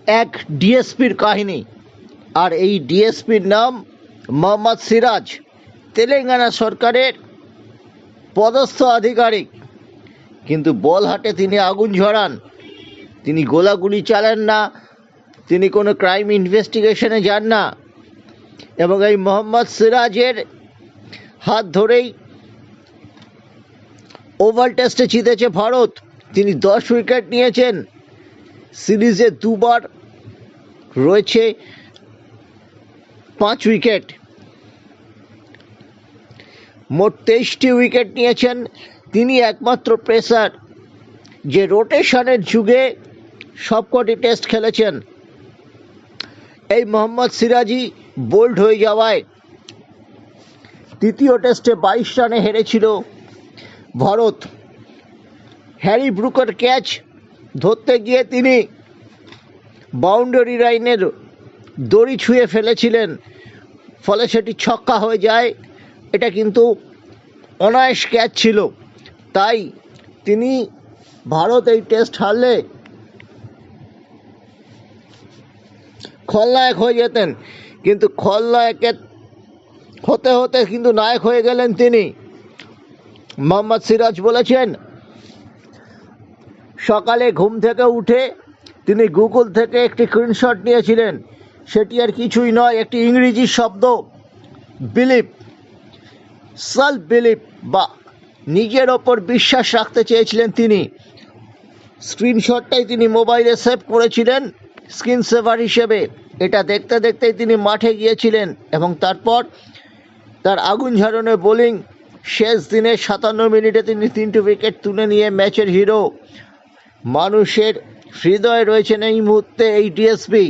এক ডিএসপির কাহিনী। আর এই ডিএসপির নাম মোহাম্মদ সিরাজ, তেলেঙ্গানা সরকারের পদস্থ আধিকারিক। কিন্তু বলহাটে তিনি আগুন ঝরান, তিনি গোলাগুলি চালান না, তিনি কোনো ক্রাইম ইনভেস্টিগেশনে যান না। এবং এই মোহাম্মদ সিরাজের হাত ধরেই ওভাল টেস্টে জিতেছে ভারত। তিনি 10 উইকেট নিয়েছেন, সিরিজে দুবার রয়েছে 5 উইকেট, মোট 23টি উইকেট নিয়েছেন। তিনি একমাত্র পেসার যে রোটেশনের যুগে সবকটি টেস্ট খেলেছেন। এই মোহাম্মদ সিরাজই বোল্ড হয়ে যাওয়ায় তৃতীয় টেস্টে 22 রানে হেরেছিল ভারত। হ্যারি ব্রুকের ক্যাচ ধরতে গিয়ে তিনি বাউন্ডারি লাইনের দড়ি ছুঁয়ে ফেলেছিলেন, ফলে সেটি ছক্কা হয়ে যায়। এটা কিন্তু অনায়াস ক্যাচ ছিল, তাই তিনি ভারত এই টেস্ট হারলে খলনায়ক হয়ে যেতেন। কিন্তু খলনায়কের হতে হতে কিন্তু নায়ক হয়ে গেলেন তিনি। মোহাম্মদ সিরাজ বলেছেন, সকালে ঘুম থেকে উঠে তিনি গুগল থেকে একটি স্ক্রিনশট নিয়েছিলেন। সেটি আর কিছুই নয়, একটি ইংরেজি শব্দ বিলিভ, সেলফ বিলিভ বা নিজের ওপর বিশ্বাস রাখতে চেয়েছিলেন তিনি। স্ক্রিনশটটাই তিনি মোবাইলে সেভ করেছিলেন স্ক্রিন সেভার হিসেবে। এটা দেখতে দেখতেই তিনি মাঠে গিয়েছিলেন এবং তারপর তার আগুন ঝরানো বোলিং, শেষ দিনে 57 মিনিটে তিনি 3টি উইকেট তুলে নিয়ে ম্যাচের হিরো। মানুষের হৃদয়ে রয়েছেন এই মুহূর্তে এই ডিএসপি।